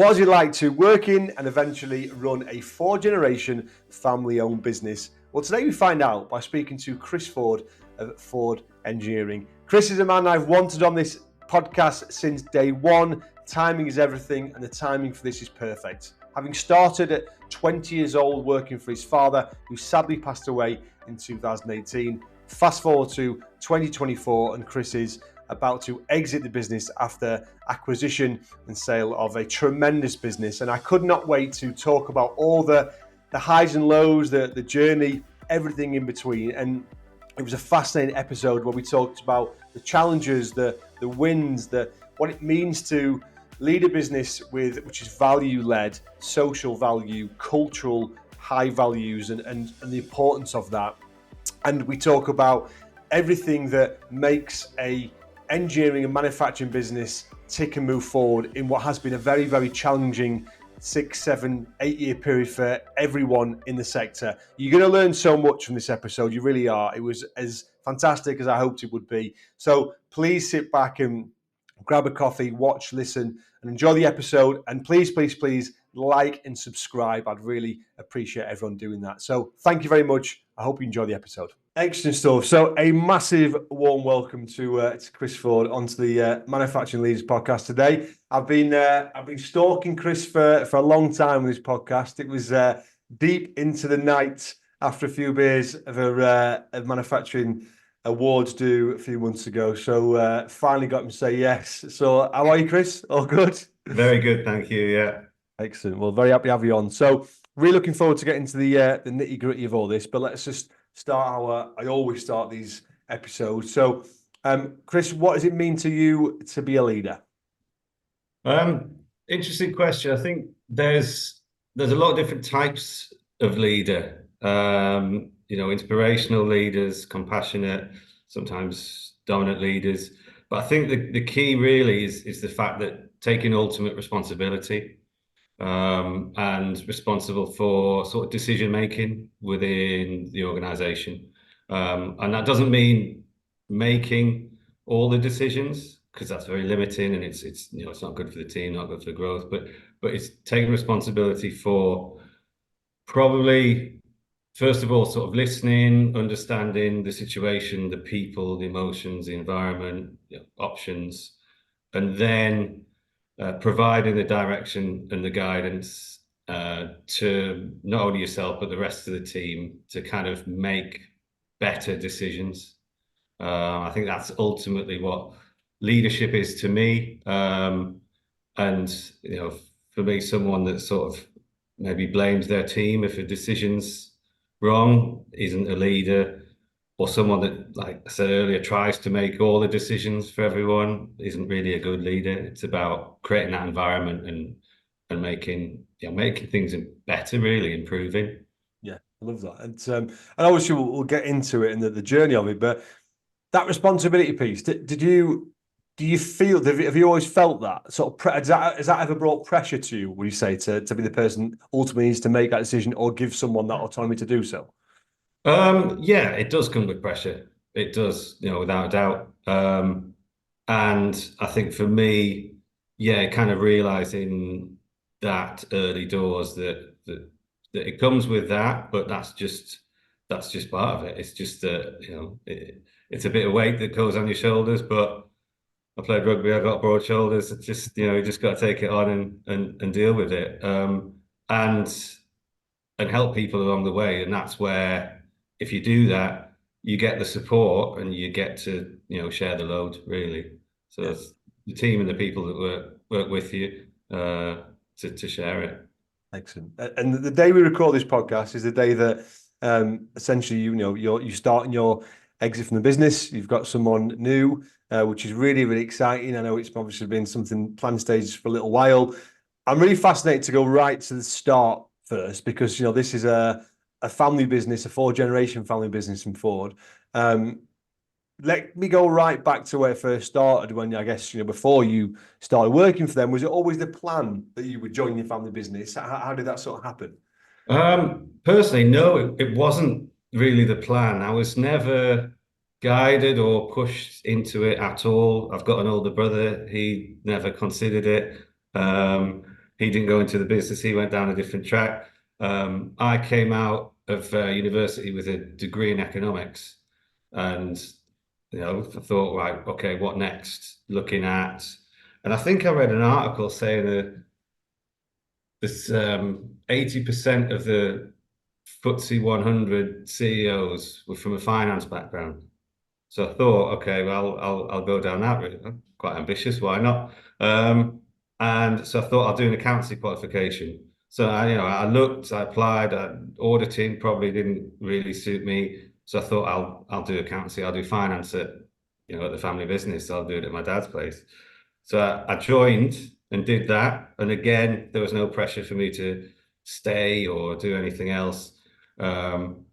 What was it like to work in and eventually run a 4-generation family-owned business? Well, today we find out by speaking to Chris Ford of Ford Engineering. Chris is a man I've wanted on this podcast since day one. Timing is everything, and the timing for this is perfect. Having started at 20 years old working for his father, who sadly passed away in 2018, fast forward to 2024, and Chris is about to exit the business after acquisition and sale of a tremendous business. And I could not wait to talk about all the highs and lows, the journey, everything in between. And it was a fascinating episode where we talked about the challenges, the wins, what it means to lead a business which is value-led, social value, cultural high values, and the importance of that. And we talk about everything that makes a engineering and manufacturing business tick and move forward in what has been a very, very challenging 6, 7, 8 year period for everyone in the sector. You're going to learn so much from this episode. You really are. It was as fantastic as I hoped it would be. So please sit back and grab a coffee, watch, listen, and enjoy the episode. And please, please, please like and subscribe. I'd really appreciate everyone doing that. So thank you very much. I hope you enjoy the episode. Excellent stuff. So a massive warm welcome to Chris Ford onto the Manufacturing Leaders podcast today. I've been stalking Chris for a long time with this podcast. It was deep into the night after a few beers of a manufacturing awards due a few months ago. So finally got him to say yes. So how are you, Chris? All good? Very good, thank you. Yeah. Excellent. Well, very happy to have you on. So really looking forward to getting to the nitty gritty of all this, but let's just start how I always start these episodes. So, Chris, what does it mean to you to be a leader? Interesting question. I think there's a lot of different types of leader. Inspirational leaders, compassionate, sometimes dominant leaders. But I think the key really is the fact that taking ultimate responsibility and responsible for sort of decision making within the organization. And that doesn't mean making all the decisions, because that's very limiting and it's not good for the team, not good for growth, but it's taking responsibility for probably, first of all, sort of listening, understanding the situation, the people, the emotions, the environment, options, and then providing the direction and the guidance to not only yourself, but the rest of the team to kind of make better decisions. I think that's ultimately what leadership is to me. And, for me, someone that sort of maybe blames their team if a decision's wrong isn't a leader, or someone that, like I said earlier, tries to make all the decisions for everyone isn't really a good leader. It's about creating that environment and making things better, really improving. Yeah, I love that. And obviously we'll get into it and the journey of it, but that responsibility piece, do you feel, have you always felt that sort of, has that ever brought pressure to you, would you say, to be the person ultimately needs to make that decision or give someone that autonomy to do so? Yeah, it does come with pressure. It does, without a doubt. And I think for me, kind of realizing that early doors that it comes with that, but that's just part of it. It's just it's a bit of weight that goes on your shoulders. But I played rugby, I got broad shoulders. It's just you just got to take it on and deal with it, and help people along the way. And that's where, if you do that, you get the support and you get to, share the load, really. So it's the team and the people that work with you to share it. Excellent. And the day we record this podcast is the day that essentially, you start in your exit from the business. You've got someone new, which is really, really exciting. I know it's obviously been something planned stages for a little while. I'm really fascinated to go right to the start first, because, this is a family business, a 4-generation family business in Ford. Let me go right back to where it first started, when I guess, before you started working for them. Was it always the plan that you would join your family business? How did that sort of happen? Personally, no, it wasn't really the plan. I was never guided or pushed into it at all. I've got an older brother. He never considered it. He didn't go into the business. He went down a different track. I came out of university with a degree in economics, and I thought, right, okay, what next? Looking at, and I think I read an article saying that this 80% of the FTSE 100 CEOs were from a finance background. So I thought, okay, well, I'll go down that route. I'm quite ambitious, why not? Um, and so I thought I'll do an accountancy qualification. So I looked, I applied. Auditing probably didn't really suit me. So I thought I'll do accountancy. I'll do finance at the family business. I'll do it at my dad's place. So I joined and did that. And again, there was no pressure for me to stay or do anything else. Um,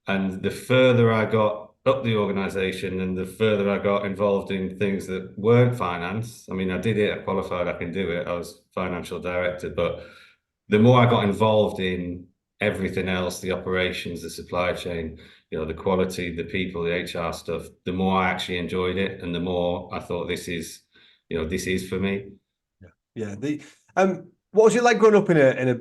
and the further I got up the organization and the further I got involved in things that weren't finance, I mean, I did it, I qualified, I can do it. I was financial director, but the more I got involved in everything else, the operations, the supply chain, the quality, the people, the HR stuff, the more I actually enjoyed it and the more I thought this is for me. Yeah. Yeah. What was it like growing up in a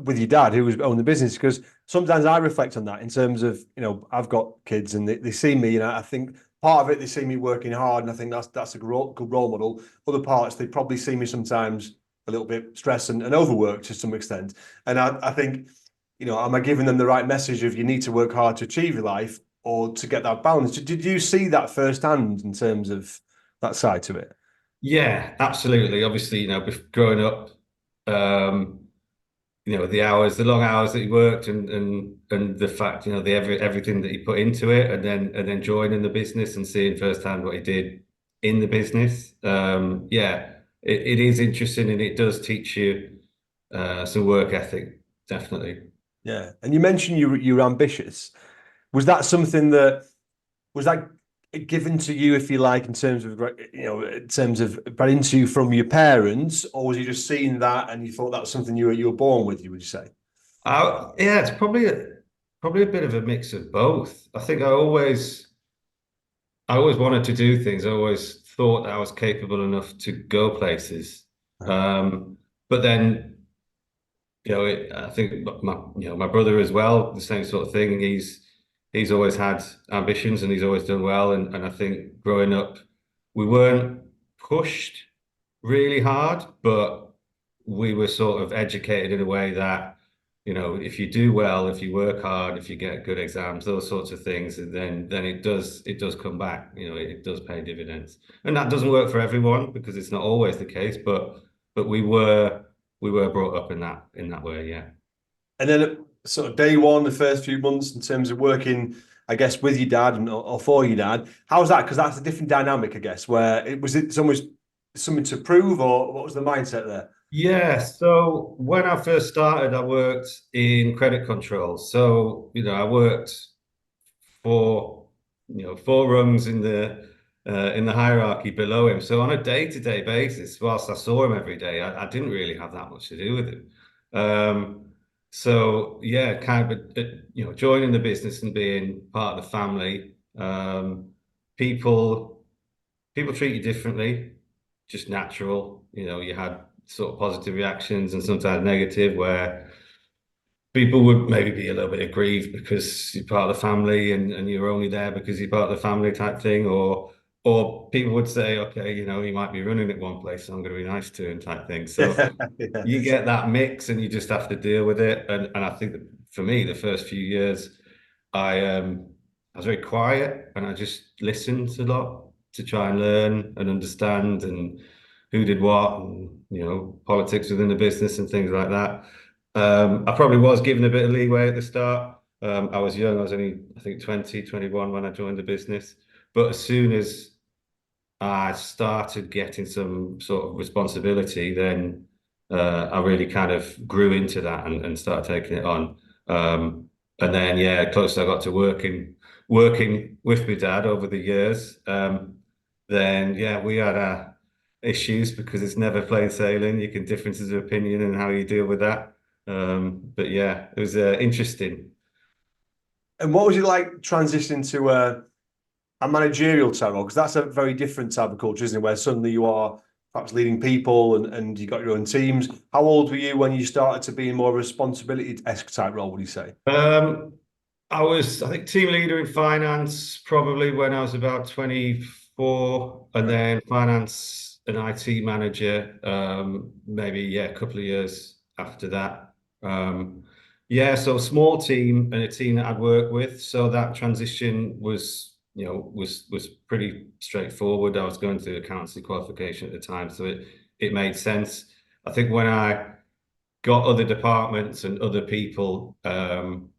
with your dad who was owned the business? Because sometimes I reflect on that in terms of, I've got kids and they see me, I think part of it they see me working hard, and I think that's a good role model. Other parts they probably see me sometimes a little bit stressed and overworked to some extent. And I think, am I giving them the right message of you need to work hard to achieve your life or to get that balance? Did you see that firsthand in terms of that side to it? Yeah, absolutely. Obviously, growing up, um, the long hours that he worked and the fact, everything that he put into it and then joining the business and seeing firsthand what he did in the business. Yeah, it is interesting and it does teach you some work ethic, definitely. Yeah. And you mentioned you were ambitious. Was that something that was that given to you, if you like, in terms of bred into you from your parents, or was you just seeing that and you thought that was something you were born with, you would you say? Yeah, it's probably a bit of a mix of both. I think I always wanted to do things. I always thought that I was capable enough to go places. Uh, But then, I think my brother as well, the same sort of thing. He's always had ambitions and he's always done well. And I think growing up, we weren't pushed really hard, but we were sort of educated in a way that, if you do well, if you work hard, if you get good exams, those sorts of things, and then it does come back, it does pay dividends. And that doesn't work for everyone because it's not always the case, but we were brought up in that way, yeah. and then sort of day one, the first few months in terms of working, I guess, with your dad or for your dad, how was that? Because that's a different dynamic, I guess, where it's almost something to prove, or what was the mindset there? Yeah, so when I first started, I worked in credit control. So, I worked four, four rungs in the hierarchy below him. So on a day-to-day basis, whilst I saw him every day, I didn't really have that much to do with him. Um, so yeah, kind of joining the business and being part of the family. People people treat you differently, just natural. You had sort of positive reactions and sometimes negative, where people would maybe be a little bit aggrieved because you're part of the family and you're only there because you're part of the family type thing, or people would say, okay, he might be running at one place, so I'm going to be nice to him type thing. So Yeah. you get that mix and you just have to deal with it. And I think that for me, the first few years, I was very quiet and I just listened a lot to try and learn and understand and who did what and politics within the business and things like that. I probably was given a bit of leeway at the start. I was young, I was only, I think, 20, 21 when I joined the business. But as soon as I started getting some sort of responsibility, then I really kind of grew into that and started taking it on. And then, yeah, closer I got to working with my dad over the years, then yeah, we had our issues because it's never plain sailing. You can differences of opinion and how you deal with that. But yeah, it was interesting. And what was it like transitioning to a managerial type role? Because that's a very different type of culture, isn't it? Where suddenly you are perhaps leading people and you got your own teams. How old were you when you started to be in more responsibility-esque type role, would you say? I was, I think, team leader in finance probably when I was about 24, and Right. then finance and IT manager, maybe, yeah, a couple of years after that. Yeah, so a small team and a team that I'd worked with. So that transition was, was pretty straightforward. I was going through accountancy qualification at the time, so it made sense. I think when I got other departments and other people,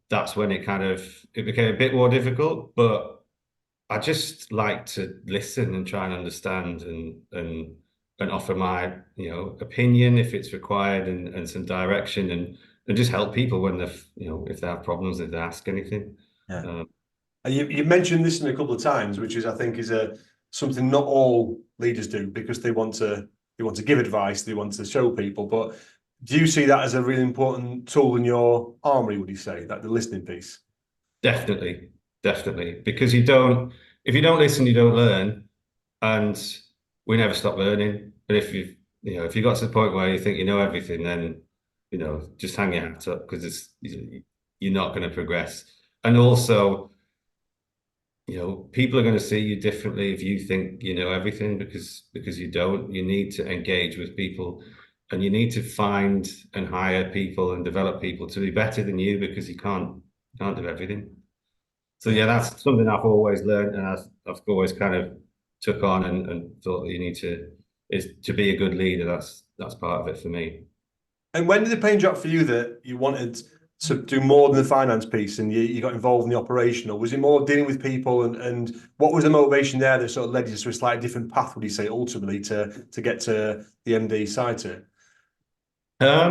that's when it became a bit more difficult. But I just like to listen and try and understand and offer my opinion if it's required and some direction and just help people when they've if they have problems, if they ask anything. Yeah. Um, And you mentioned this in a couple of times, which is I think is a something not all leaders do because they want to give advice, they want to show people. But do you see that as a really important tool in your armory, would you say, that the listening piece? Definitely, definitely, because you don't if you don't listen, you don't learn, and we never stop learning. But if you got to the point where you think you know everything, then just hang your hat up because you're not going to progress. And also, people are going to see you differently if you think you know everything because you don't. You need to engage with people, and you need to find and hire people and develop people to be better than you because you can't do everything. So Yeah. yeah, that's something I've always learned, and I've always kind of took on and thought that you need to is to be a good leader. That's part of it for me. And when did the pain drop for you that you wanted to do more than the finance piece and you got involved in the operational? Was it more dealing with people and what was the motivation there that sort of led you to a slightly different path, would you say, ultimately to get to the MD side to it?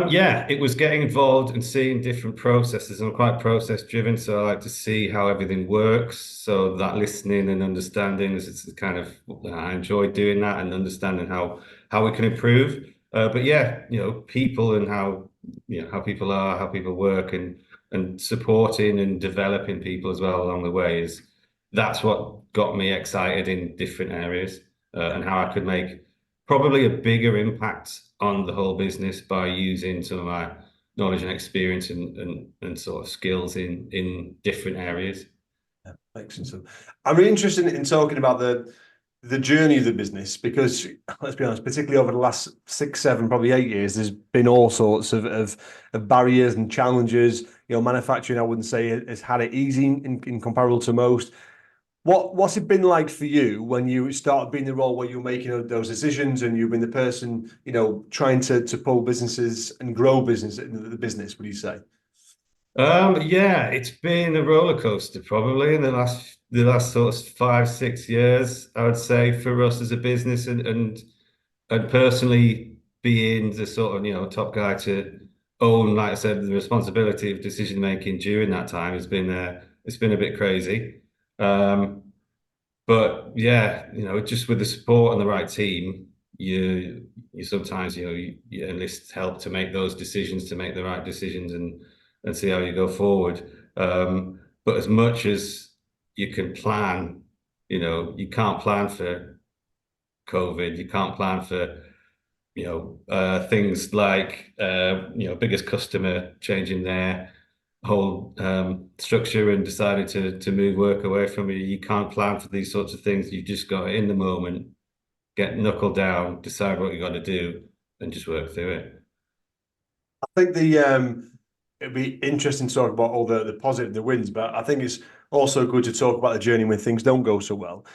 Yeah, it was getting involved and seeing different processes. I'm quite process driven, so I like to see how everything works. So that listening and understanding is kind of I enjoy doing that and understanding how we can improve. But yeah, people and how people are, how people work, and supporting and developing people as well along the way is that's what got me excited in different areas and how I could make probably a bigger impact on the whole business by using some of my knowledge and experience and sort of skills in different areas. Yeah, excellent. So I'm really interested in talking about the journey of the business because let's be honest, particularly over the last 6, 7, probably 8 years, there's been all sorts of barriers and challenges. Manufacturing, I wouldn't say has had it easy in comparable to most. What's it been like for you when you started being the role where you're making those decisions and you've been the person, trying to pull businesses and grow the business, would you say? Yeah, it's been a roller coaster probably in the last sort of 5, 6 years, I would say, for us as a business and personally being the sort of top guy to own, like I said, the responsibility of decision making during that time has been it's been a bit crazy. Um, but yeah, just with the support and the right team, you sometimes you enlist help to make those decisions, to make the right decisions, and see how you go forward. But as much as you can plan, you can't plan for COVID. You can't plan for things like biggest customer changing their whole structure and decided to move work away from you. You can't plan for these sorts of things. You've just got in the moment, get knuckled down, decide what you got to do, and just work through it. I think it'd be interesting to talk about all the positive, the wins, but I think it's also good to talk about the journey when things don't go so well.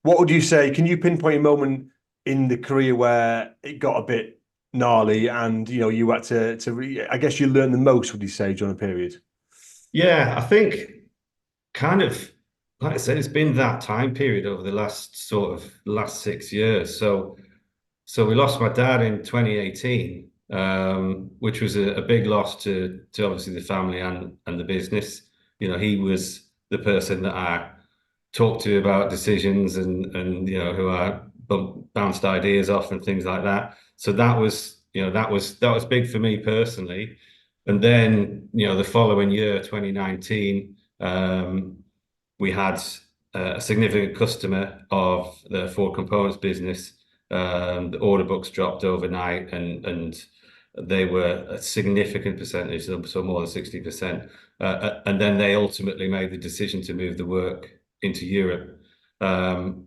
What would you say? Can you pinpoint a moment in the career where it got a bit gnarly and you had I guess you learned the most, would you say, during a period? Yeah, I think kind of like I said, it's been that time period over the last 6 years. So we lost my dad in 2018, which was a big loss to obviously the family and the business. He was the person that I talked to about decisions and who I bounced ideas off and things like that. So that was big for me personally. And then the following year, 2019, we had a significant customer of the Ford Components business The order books dropped overnight, and they were a significant percentage, so more than 60%. And then they ultimately made the decision to move the work into Europe,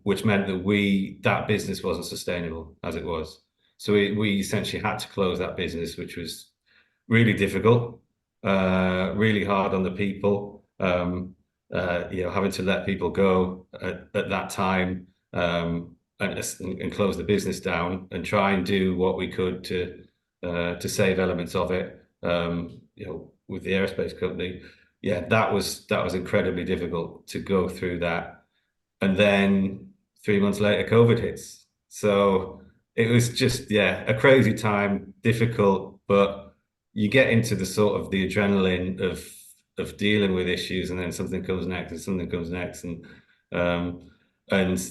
which meant that that business wasn't sustainable as it was. So we essentially had to close that business, which was really difficult, really hard on the people. Having to let people go at that time, and close the business down and try and do what we could to save elements of it. With the aerospace company, yeah, that was incredibly difficult to go through that. And then 3 months later, COVID hits. So it was just, yeah, a crazy time, difficult, but you get into the sort of the adrenaline of dealing with issues, and then something comes next, and something comes next, and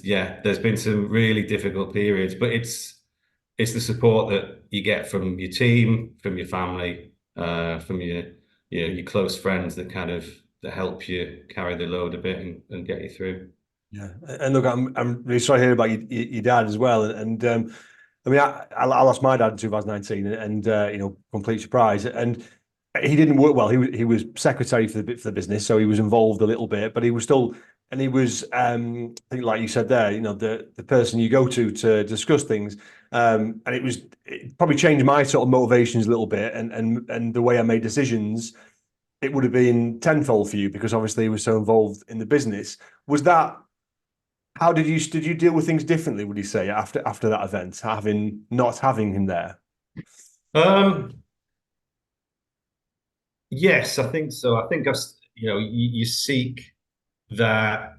yeah, there's been some really difficult periods, but it's the support that you get from your team, from your family, from your close friends that kind of that help you carry the load a bit and get you through. Yeah, and look, I'm really sorry to hear about your dad as well. And I mean, I lost my dad in 2019, and complete surprise. And he didn't work well. He was secretary for the business, so he was involved a little bit, but he was still, and he was, I think, like you said there, the person you go to discuss things. And it probably changed my sort of motivations a little bit, and the way I made decisions. It would have been tenfold for you because obviously he was so involved in the business. Was that how did you deal with things differently, would you say, after that event, not having him there? Um, yes, I think so. I think you seek that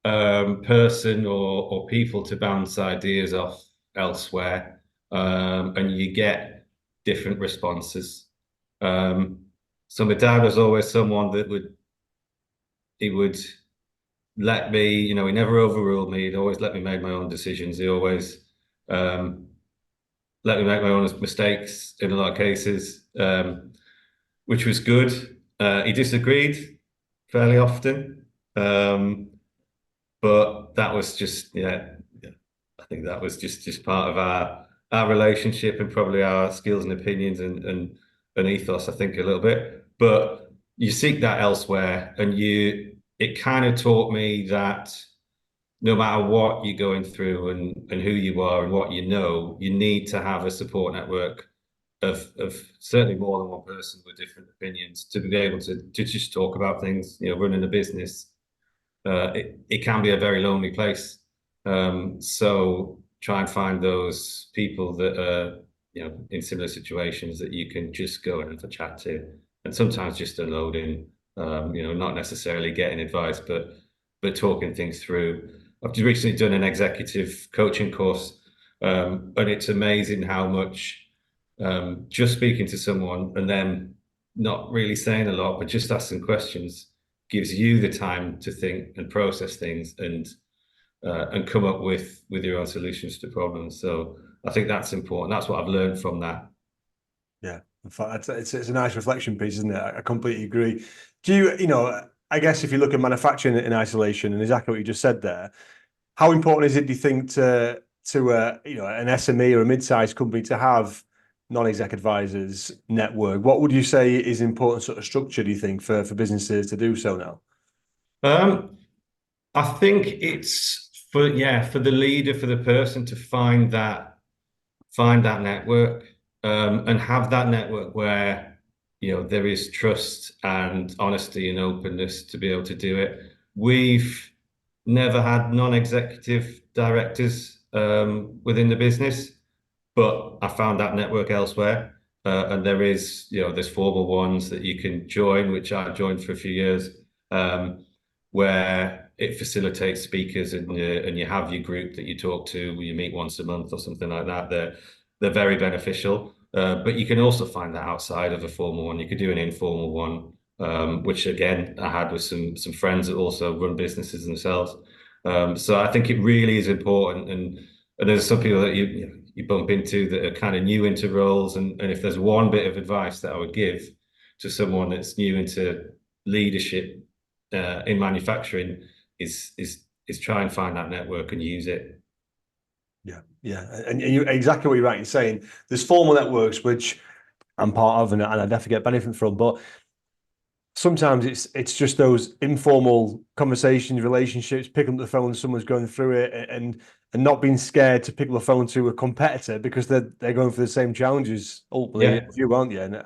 person or people to bounce ideas off elsewhere, and you get different responses. Um, so my dad was always someone that he would let me, he never overruled me. He'd always let me make my own decisions. He always um, let me make my own mistakes in a lot of cases, which was good. He disagreed fairly often, but that was just, yeah, I think that was just part of our relationship, and probably our skills and opinions and ethos, I think, a little bit. But you seek that elsewhere, and it kind of taught me that no matter what you're going through and who you are and what you need to have a support network of certainly more than one person with different opinions to be able to just talk about things. Running a business, it can be a very lonely place. So try and find those people that are, in similar situations that you can just go and have a chat to, and sometimes just unloading, not necessarily getting advice, but talking things through. I've just recently done an executive coaching course, and it's amazing how much just speaking to someone and then not really saying a lot, but just asking questions gives you the time to think and process things and come up with your own solutions to problems. So I think that's important. That's what I've learned from that. Yeah, in fact, it's a nice reflection piece, isn't it? I completely agree. Do I guess if you look at manufacturing in isolation, and exactly what you just said there, how important is it, do you think, to an SME or a mid-sized company to have non-exec advisors network? What would you say is important sort of structure, do you think, for businesses to do so now? Um, I think it's for the leader, for the person to find that network, and have that network where there is trust and honesty and openness to be able to do it. We've never had non-executive directors within the business, but I found that network elsewhere. And there's formal ones that you can join, which I joined for a few years, where it facilitates speakers, and you have your group that you talk to, you meet once a month or something like that. They're very beneficial. But you can also find that outside of a formal one. You could do an informal one, which again I had with some friends that also run businesses themselves. So I think it really is important, and there's some people that you bump into that are kind of new into roles, and if there's one bit of advice that I would give to someone that's new into leadership in manufacturing is try and find that network and use it. Yeah, Yeah, and you exactly what you're right in saying. There's formal networks which I'm part of, and I definitely get benefit from, but sometimes it's just those informal conversations, relationships, picking up the phone, someone's going through it, and not being scared to pick up the phone to a competitor because they're going for the same challenges ultimately Yeah, as you, aren't you? And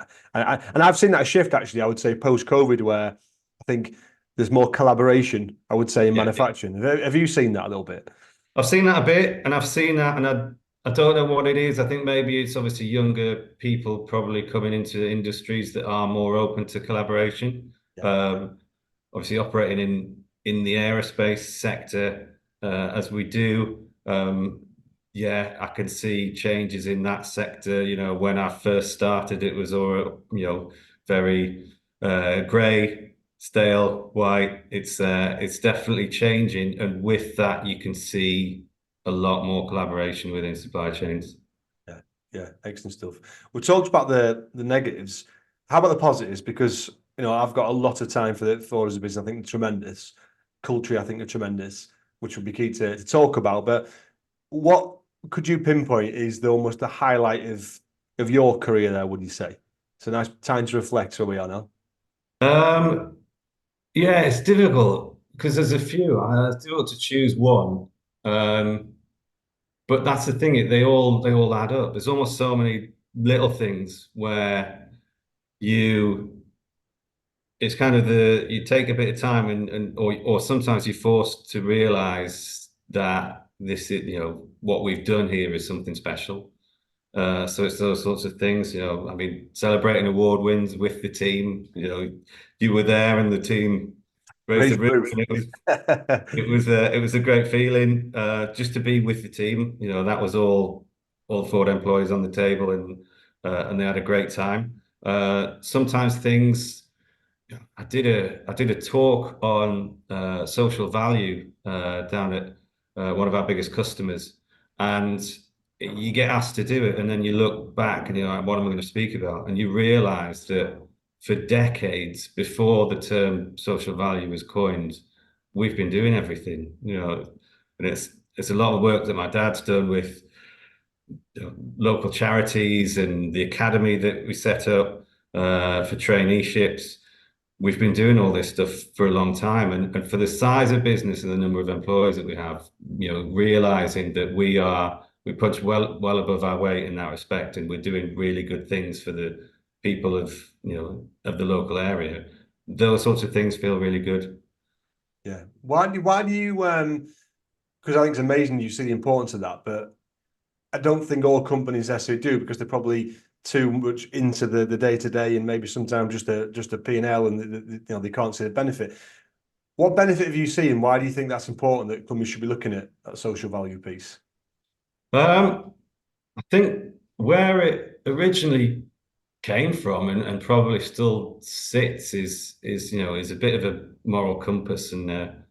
I've seen that shift actually. I would say post COVID, where I think there's more collaboration. I would say in yeah. manufacturing. Have you seen that a little bit? I've seen that a bit, and I've seen that, and I don't know what it is. I think maybe it's obviously younger people probably coming into industries that are more open to collaboration. Yeah, Um, Obviously operating in the aerospace sector as we do. Yeah, I can see changes in that sector. You know, when I first started, it was all, very grey, stale, white. It's definitely changing, and with that, you can see a lot more collaboration within supply chains. yeah, yeah. Excellent stuff. We talked about the negatives. How about the positives? Because I've got a lot of time for us as a business. I think they're tremendous. Culture, I think they're tremendous, which would be key to talk about. But what could you pinpoint is almost the highlight of your career there, would you say? It's a nice time to reflect where we are now. Um, yeah, it's difficult because there's a few. It's difficult to choose one. Um, But that's the thing, they all add up. There's almost so many little things where you it's kind of you take a bit of time or sometimes you're forced to realize that this is, what we've done here is something special. So it's those sorts of things, I mean, celebrating award wins with the team, you were there and the team raised the Great roof proof. and it was a great feeling just to be with the team. That was all Ford employees on the table, and they had a great time. Sometimes things. I did a talk on social value down at one of our biggest customers, and you get asked to do it, and then you look back and you're like, "What am I going to speak about?" And you realise that for decades before the term social value was coined, we've been doing everything, and it's a lot of work that my dad's done with local charities and the academy that we set up for traineeships. We've been doing all this stuff for a long time, and for the size of business and the number of employees that we have, realizing that we punch well above our weight in that respect, and we're doing really good things for the people of the local area. Those sorts of things feel really good. Yeah. Why do you because I think it's amazing you see the importance of that, but I don't think all companies necessarily do because they're probably too much into the day to day and maybe sometimes just a P&L and they can't see the benefit. What benefit have you seen? Why do you think that's important that companies should be looking at that social value piece? I think where it originally came from and probably still sits is a bit of a moral compass, and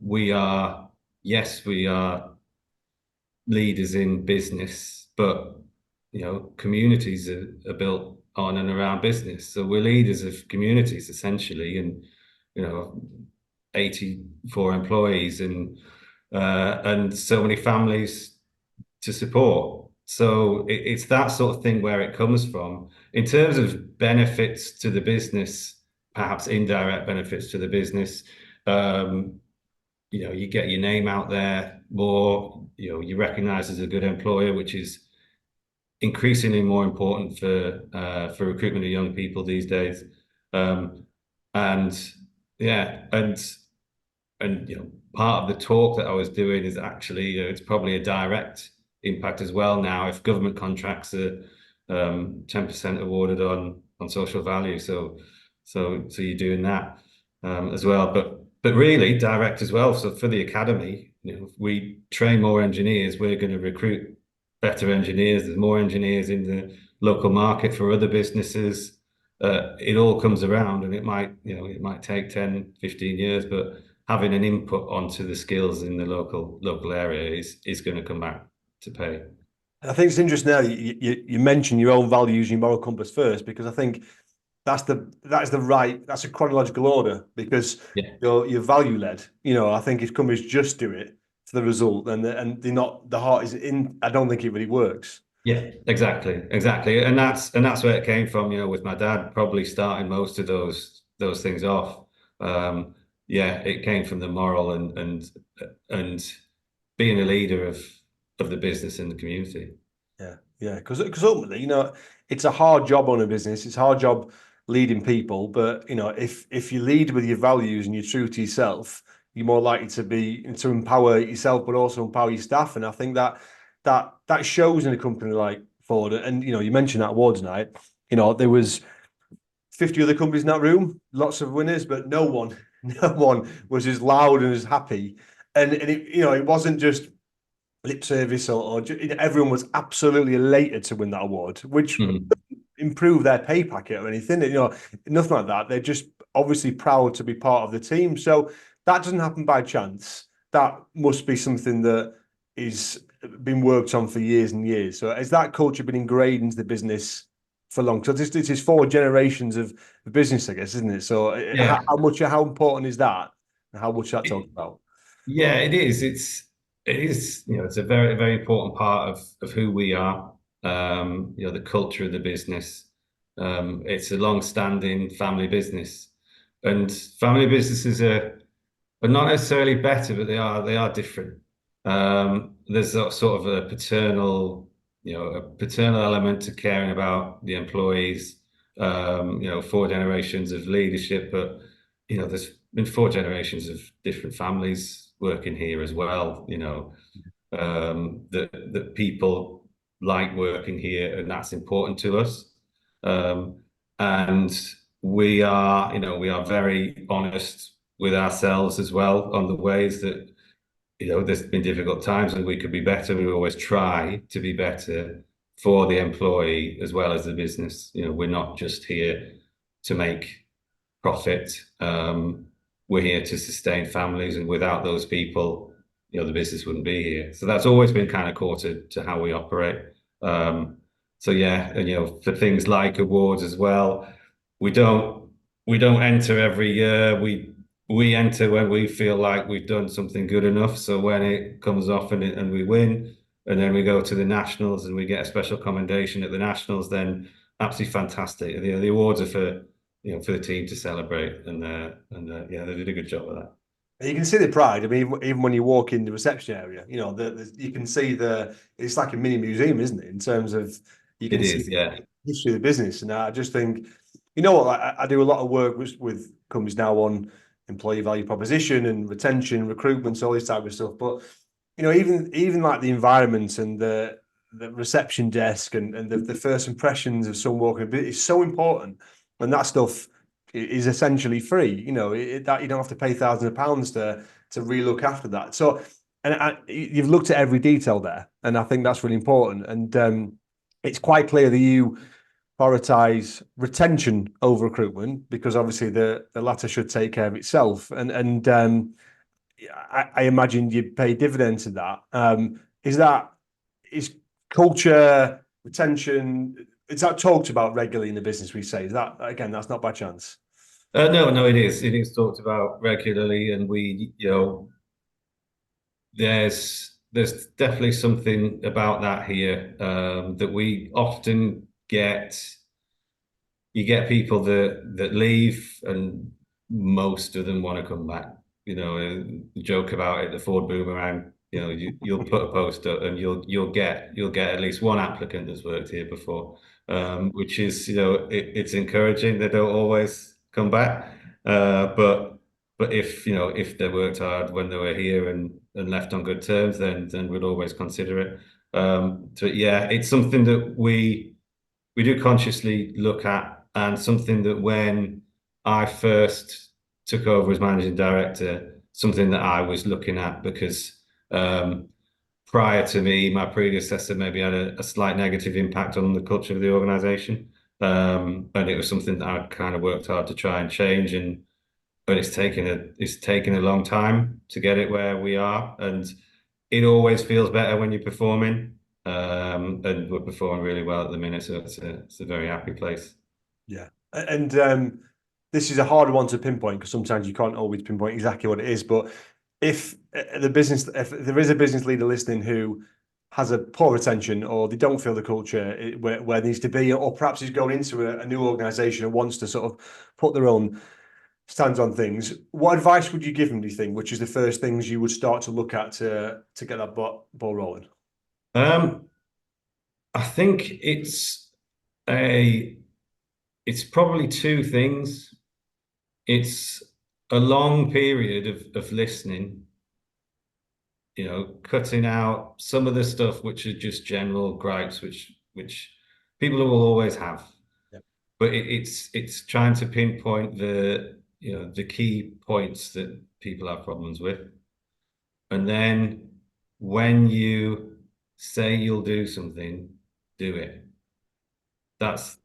we are, yes, we are leaders in business, but communities are built on and around business. So we're leaders of communities essentially, and 84 employees and so many families to support. So it's that sort of thing where it comes from. In terms of benefits to the business, perhaps indirect benefits to the business, you get your name out there more, you're recognized as a good employer, which is increasingly more important for recruitment of young people these days. Um, and yeah, and part of the talk that I was doing is actually it's probably a direct impact as well now if government contracts are 10% awarded on social value. So you're doing that as well, but really direct as well. So for the academy, if we train more engineers, we're going to recruit better engineers. There's more engineers in the local market for other businesses. It all comes around, and it might take 10, 15 years, but having an input onto the skills in the local area is going to come back to pay. I think it's interesting now you mention your own values, your moral compass first, because I think that's a chronological order because Yeah, you're value led. I think if companies just do it for the result, and they're not the heart is in. I don't think it really works. Yeah, exactly. And that's where it came from, with my dad probably starting most of those things off. Um, yeah, it came from the moral and being a leader of the business and the community. Yeah, yeah, because ultimately, it's a hard job on a business. It's a hard job leading people, but if you lead with your values and you're true to yourself, you're more likely to empower yourself, but also empower your staff. And I think that shows in a company like Ford. And you mentioned that awards night. There was 50 other companies in that room, lots of winners, but no one, no one was as loud and as happy. And it wasn't just lip service or everyone was absolutely elated to win that award, which Mhm. improved their pay packet or anything. Nothing like that. They're just obviously proud to be part of the team. So that doesn't happen by chance. That must be something that is been worked on for years and years. So has that culture been ingrained into the business for long? So this is four generations of the business, I guess, isn't it? So Yeah. how important is that? And how much that talked about? Yeah, it is. It's a very, very important part of who we are. The culture of the business. It's a long-standing family business, and family businesses are not necessarily better, but they are different. There's a sort of a paternal element to caring about the employees. Four generations of leadership, but there's been four generations of different families working here as well. That people like working here, and that's important to us. Um, and we are very honest with ourselves as well on the ways that there's been difficult times and we could be better. We always try to be better for the employee as well as the business. We're not just here to make profit. We're here to sustain families, and without those people, the business wouldn't be here. So that's always been kind of core to how we operate. Um, so yeah, and for things like awards as well, we don't we don't enter every year. We enter when we feel like we've done something good enough. So when it comes off and we win, and then we go to the nationals and we get a special commendation at the nationals, then absolutely fantastic. The awards are for the team to celebrate, and yeah, they did a good job of that. You can see the pride. I mean, even when you walk in the reception area, you can see it's like a mini museum, isn't it? In terms of you It can see is, yeah. the history of the business. And I just think, you know what, I do a lot of work with companies now on employee value proposition and retention, recruitment, all this type of stuff. But even like the environment and the reception desk and the first impressions of someone walking is so important. And that stuff is essentially free. That you don't have to pay thousands of pounds to relook after that. So, and you've looked at every detail there, and I think that's really important. And it's quite clear that you prioritize retention over recruitment because obviously the latter should take care of itself. And I imagine you pay dividends to that. Is culture retention? Is that talked about regularly in the business? We say is that again? That's not by chance. No, it is. It is talked about regularly, and there's definitely something about that here that we often get. You get people that leave, and most of them want to come back. Joke about it, the Ford boomerang. You'll put a post up, and you'll get at least one applicant that's worked here before, which is it's encouraging. They don't always come back, but if they worked hard when they were here and left on good terms, then we'd always consider it. So yeah, it's something that we do consciously look at, and something that when I first took over as managing director, something that I was looking at because prior to me, my predecessor maybe had a slight negative impact on the culture of the organization. And it was something that I kind of worked hard to try and change, but it's taken a long time to get it where we are, and it always feels better when you're performing. And we're performing really well at the minute, so it's a very happy place. Yeah, and this is a harder one to pinpoint because sometimes you can't always pinpoint exactly what it is. But if if there is a business leader listening who has a poor retention or they don't feel the culture where it needs to be, or perhaps is going into a new organization and wants to sort of put their own stands on things, what advice would you give them, do you think, which is the first things you would start to look at to get that ball rolling? Um, I think a it's probably two things. It's a long period of listening, cutting out some of the stuff which are just general gripes, which people will always have. Yeah. But it's trying to pinpoint the key points that people have problems with. And then when you say you'll do something, do it. That's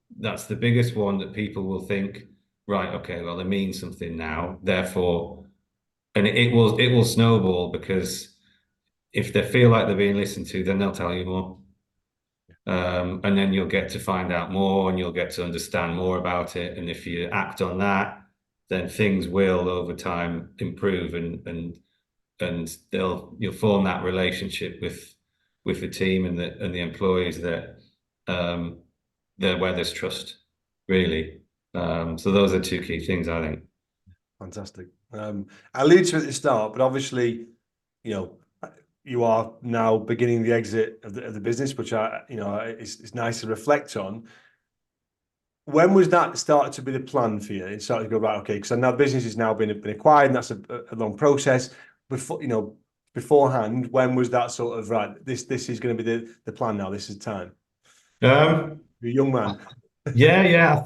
the biggest one that people will think, right, okay, well, it means something now. Therefore, and it will snowball because if they feel like they're being listened to, then they'll tell you more. And then you'll get to find out more and you'll get to understand more about it. And if you act on that, then things will over time improve and you'll form that relationship with the team and the employees that where there's trust, really. So those are two key things, I think. Fantastic. I alluded to it at the start, but obviously, you know, you are now beginning the exit of the business, which it's nice to reflect on. When was that started to be the plan for you? It started to go right, okay, because I know the business has now been acquired, and that's a long process. Before, beforehand, when was that sort of right? This is going to be the plan now. This is time. Um, You're a young man. yeah.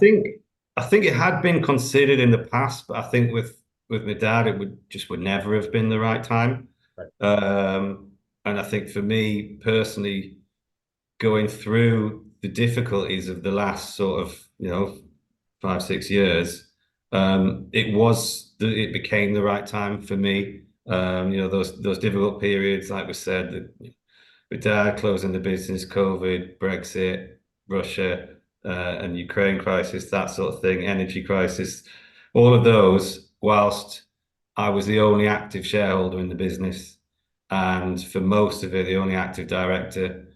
I think it had been considered in the past, but I think with my dad, it would never have been the right time. Right. And I think for me personally, going through the difficulties of the last sort of 5 6 years, it became the right time for me. Those difficult periods, like we said, with dad closing the business, COVID, Brexit, Russia, and Ukraine crisis, that sort of thing, energy crisis, all of those, whilst I was the only active shareholder in the business, and for most of it, the only active director,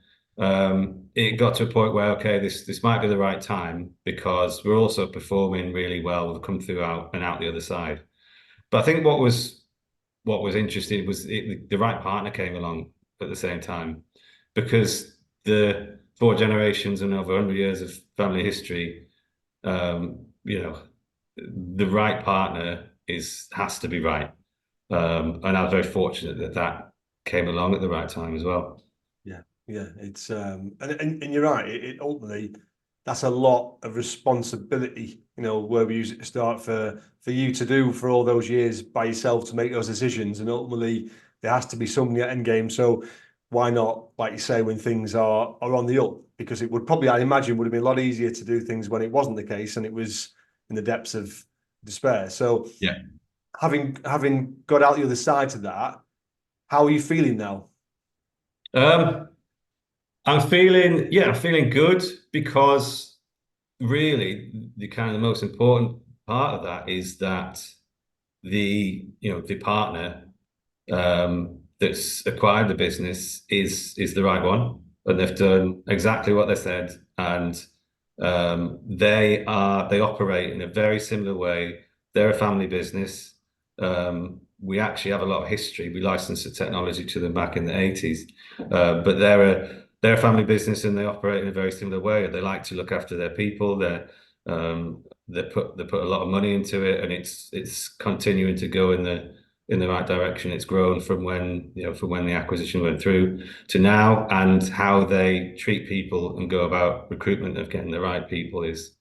it got to a point where, okay, this might be the right time because we're also performing really well. We've come through out the other side. But I think what was interesting was the right partner came along at the same time because the four generations and over 100 years of family history, the right partner has to be right. And I was very fortunate that came along at the right time as well. Yeah, it's and you're right. It ultimately that's a lot of responsibility. Where we use it to start for you to do for all those years by yourself to make those decisions, and ultimately there has to be some end game. So why not, like you say, when things are on the up? Because it would probably, I imagine, would have been a lot easier to do things when it wasn't the case and it was in the depths of despair. So Yeah. having got out the other side to that, how are you feeling now? Um, I'm feeling good because really the most important part of that is that the partner that's acquired the business is the right one, and they've done exactly what they said, and they operate in a very similar way. They're a family business. We actually have a lot of history. We licensed the technology to them back in the 80s, but they're a family business and they operate in a very similar way. They like to look after their people. They put a lot of money into it, and it's continuing to go in the right direction. It's grown from when the acquisition went through to now, and how they treat people and go about recruitment of getting the right people is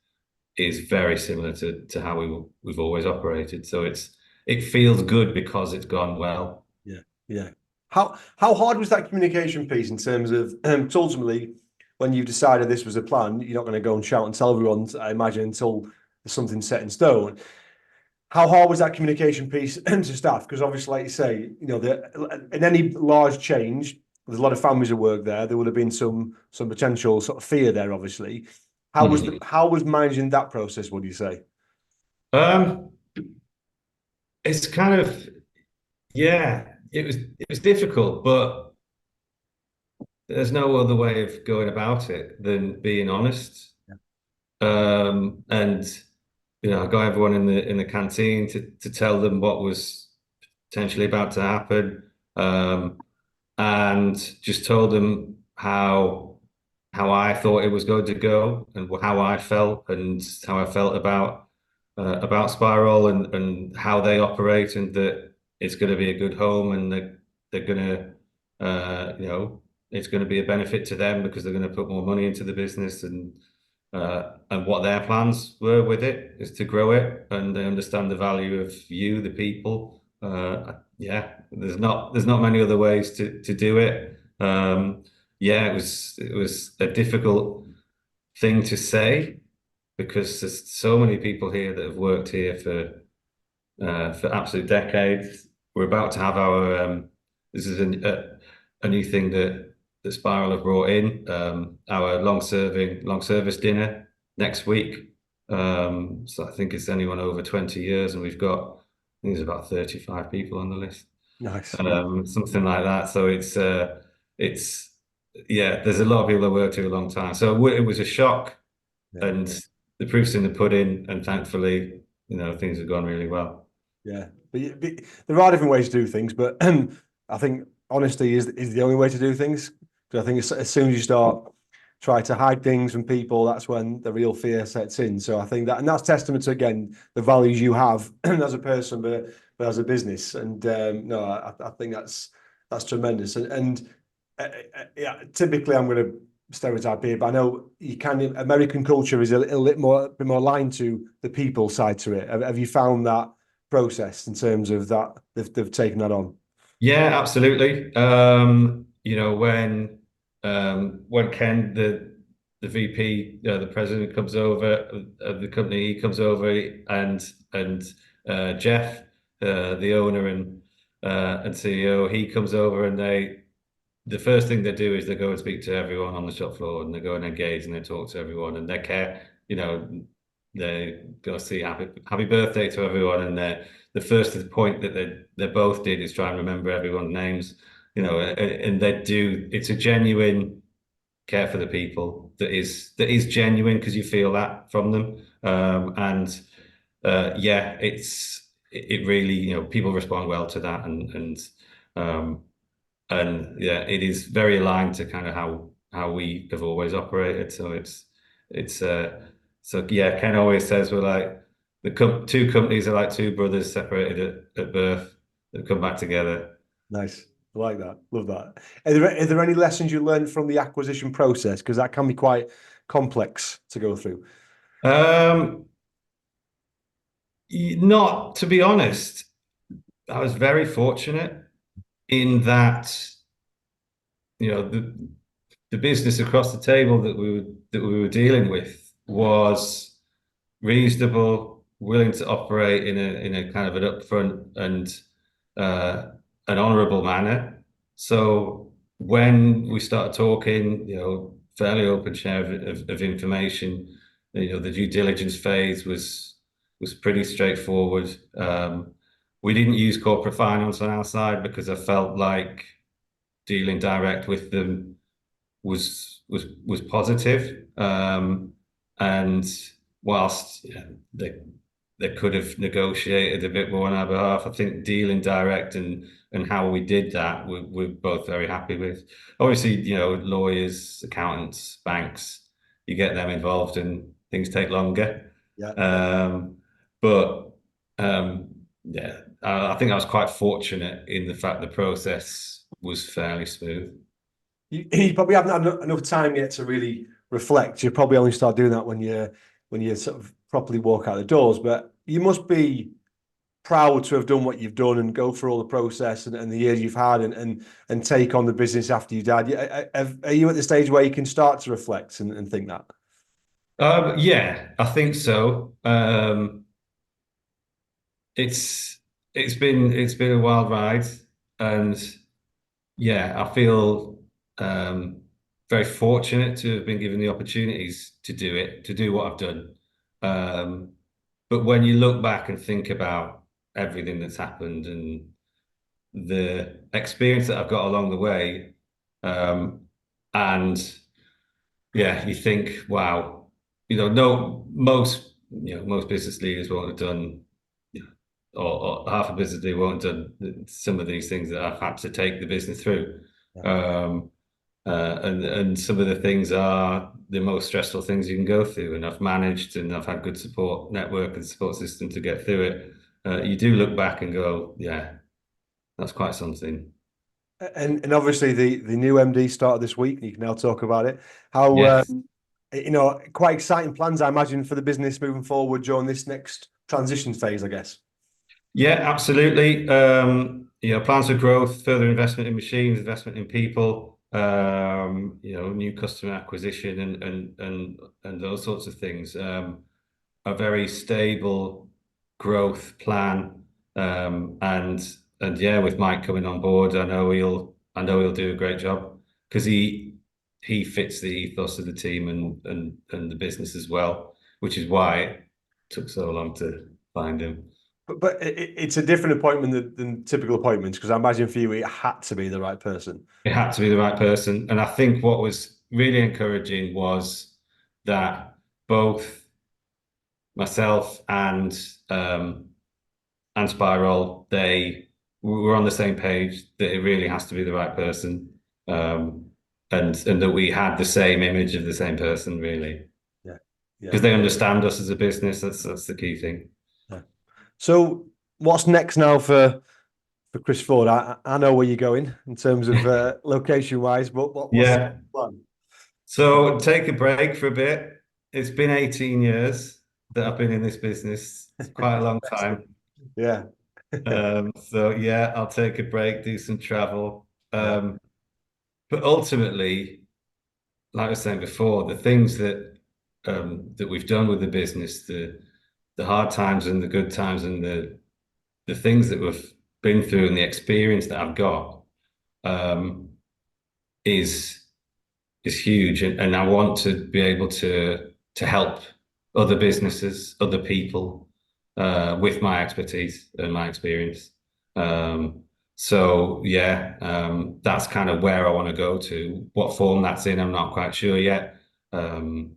very similar to how we've always operated. So it feels good because it's gone well. Yeah, yeah. How hard was that communication piece in terms of ultimately when you decided this was a plan, you're not going to go and shout and tell everyone, I imagine, until there's something set in stone. How hard was that communication piece to staff? Because obviously, like you say, in any large change, there's a lot of families who work there. There would have been some potential sort of fear there, obviously. How was managing that process, would you say? Um, it's kind of, yeah. it was difficult, but there's no other way of going about it than being honest. And I got everyone in the canteen to tell them what was potentially about to happen, and just told them how I thought it was going to go and how I felt about Spiral and how they operate and that it's going to be a good home and they're going to it's going to be a benefit to them because they're going to put more money into the business and what their plans were with it is to grow it and they understand the value of you, the people. Yeah, there's not many other ways to do it. Yeah, it was a difficult thing to say because there's so many people here that have worked here for absolute decades. We're about to have our this is a new thing that Spiral have brought in our long service dinner next week. So I think it's anyone over 20 years, and we've got I think there's about 35 people on the list, Nice. something like that. So it's yeah, there's a lot of people that worked here a long time. So it was a shock, Yeah. and the proof's in the pudding, and thankfully, things have gone really well. Yeah, but there are different ways to do things, but I think honesty is the only way to do things. Because I think as soon as you start try to hide things from people, that's when the real fear sets in. So I think that, and that's testament to again the values you have as a person, but as a business. And no, I think that's tremendous. And yeah, typically I'm going to stereotype here, but I know you can. American culture is a little bit more aligned to the people side to it. Have you found that process in terms of that they've taken that on? Yeah, absolutely. When Ken, the VP, the president comes over of the company, he comes over and Jeff, the owner and CEO, he comes over and the first thing they do is they go and speak to everyone on the shop floor and they go and engage and they talk to everyone and they care, they go see happy birthday to everyone and the first point that they both did is try and remember everyone's names, and they do. It's a genuine care for the people that is genuine because you feel that from them, and yeah, it really people respond well to that um, and yeah, it is very aligned to kind of how we have always operated. So it's so yeah, Ken always says we're like two companies are like two brothers separated at birth that come back together. Nice. I like that. Love that. Are there any lessons you learned from the acquisition process? Because that can be quite complex to go through. Um, Not to be honest, I was very fortunate in that the business across the table that we were dealing with was reasonable, willing to operate in a kind of an upfront and uh, an honourable manner. So when we started talking, fairly open share of information, the due diligence phase was pretty straightforward. We didn't use corporate finance on our side because I felt like dealing direct with them was positive. And whilst they could have negotiated a bit more on our behalf, I think dealing direct and how we did that, we're both very happy with. Obviously, lawyers, accountants, banks, you get them involved and things take longer. Yeah. But yeah, I think I was quite fortunate in the fact the process was fairly smooth. You probably haven't had enough time yet to really reflect. You probably only start doing that when you sort of properly walk out the doors. But you must be proud to have done what you've done and go through all the process and the years you've had and take on the business after your dad. Are you at the stage where you can start to reflect and think that? Yeah, I think so. It's it's been a wild ride, and yeah, I feel very fortunate to have been given the opportunities to do it, to do what I've done. But when you look back and think about everything that's happened, and the experience that I've got along the way, and yeah, you think, wow, no, most business leaders won't have done, you know, or half a business leader won't have done some of these things that I've had to take the business through. Yeah. Um, and some of the things are the most stressful things you can go through, and I've managed, and I've had good support network and support system to get through it. You do look back and go, yeah, that's quite something. And obviously the new MD started this week. You can now talk about it. How Yes. quite exciting plans, I imagine, for the business moving forward during this next transition phase, I guess. Yeah, absolutely. Plans for growth, further investment in machines, investment in people, new customer acquisition and those sorts of things. A very stable growth plan. And yeah, with Mike coming on board, I know he'll do a great job because he fits the ethos of the team and the business as well, which is why it took so long to find him. But it's a different appointment than typical appointments because I imagine for you it had to be the right person. It had to be the right person. And I think what was really encouraging was that both myself and Spiral, they were on the same page that it really has to be the right person. And that we had the same image of the same person, really. Yeah, yeah, Because they understand us as a business. That's the key thing. yeah. So what's next now for Chris Ford? I know where you're going in terms of location wise, but what's the Yeah. plan? So take a break for a bit. It's been 18 years that I've been in this business. It's quite a long time. Yeah, So yeah, I'll take a break, do some travel. yeah, But ultimately, like I was saying before, the things that we've done with the business, the hard times and the good times and the things that we've been through and the experience that I've got, um, is is huge, and I want to be able to help other businesses, other people, with my expertise and my experience. So yeah, that's kind of where I want to go to. What form that's in, I'm not quite sure yet. Um,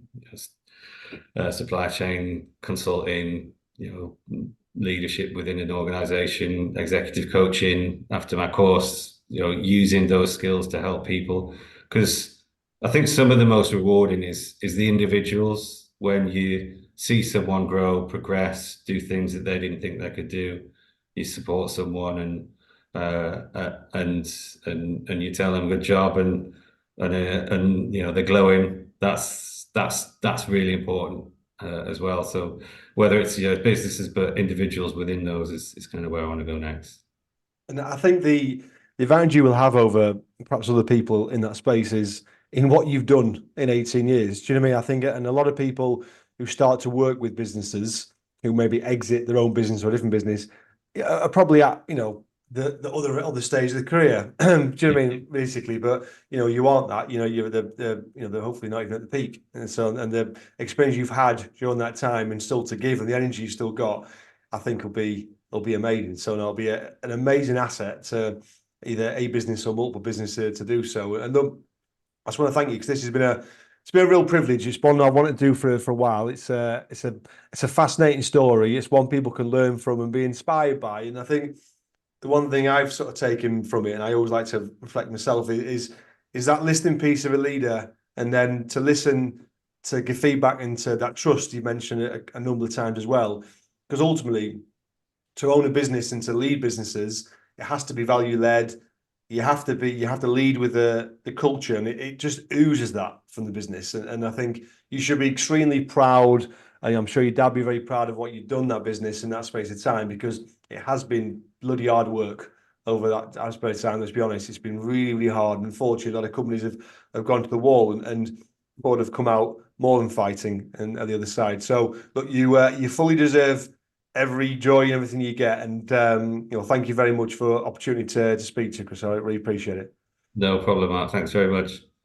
Supply chain consulting, leadership within an organization, executive coaching after my course, using those skills to help people. Because I think some of the most rewarding is the individuals when you see someone grow, progress, do things that they didn't think they could do. You support someone and you tell them good job and they're glowing. That's really important as well. So whether it's businesses but individuals within those is kind of where I want to go next. and I think the advantage you will have over perhaps other people in that space is in what you've done in 18 years. Do you know what I mean? I think, and a lot of people who start to work with businesses who maybe exit their own business or a different business are probably at the other stage of the career. Do you know what I mean? Basically, but you aren't that. You're they're hopefully not even at the peak, and so and the experience you've had during that time and still to give and the energy you've still got, I think will be amazing. So it'll be an amazing asset to either a business or multiple businesses to do so. And I just want to thank you because this has been a real privilege. It's one I wanted to do for a while. It's a fascinating story. It's one people can learn from and be inspired by. And I think the one thing I've sort of taken from it, and I always like to reflect myself, is that listening piece of a leader, and then to listen, to give feedback into that trust you mentioned a number of times as well. Because ultimately, to own a business and to lead businesses, it has to be value led. You have to lead with the culture, and it just oozes that from the business. And I think you should be extremely proud. And I'm sure your dad be very proud of what you've done in that business in that space of time because it has been bloody hard work over that space of time. Let's be honest, it's been really, really hard. And unfortunately, a lot of companies have gone to the wall and would have come out more than fighting and at the other side. So look, you fully deserve every joy and everything you get. And thank you very much for the opportunity to speak to you, Chris. I really appreciate it. No problem, Mark. Thanks very much.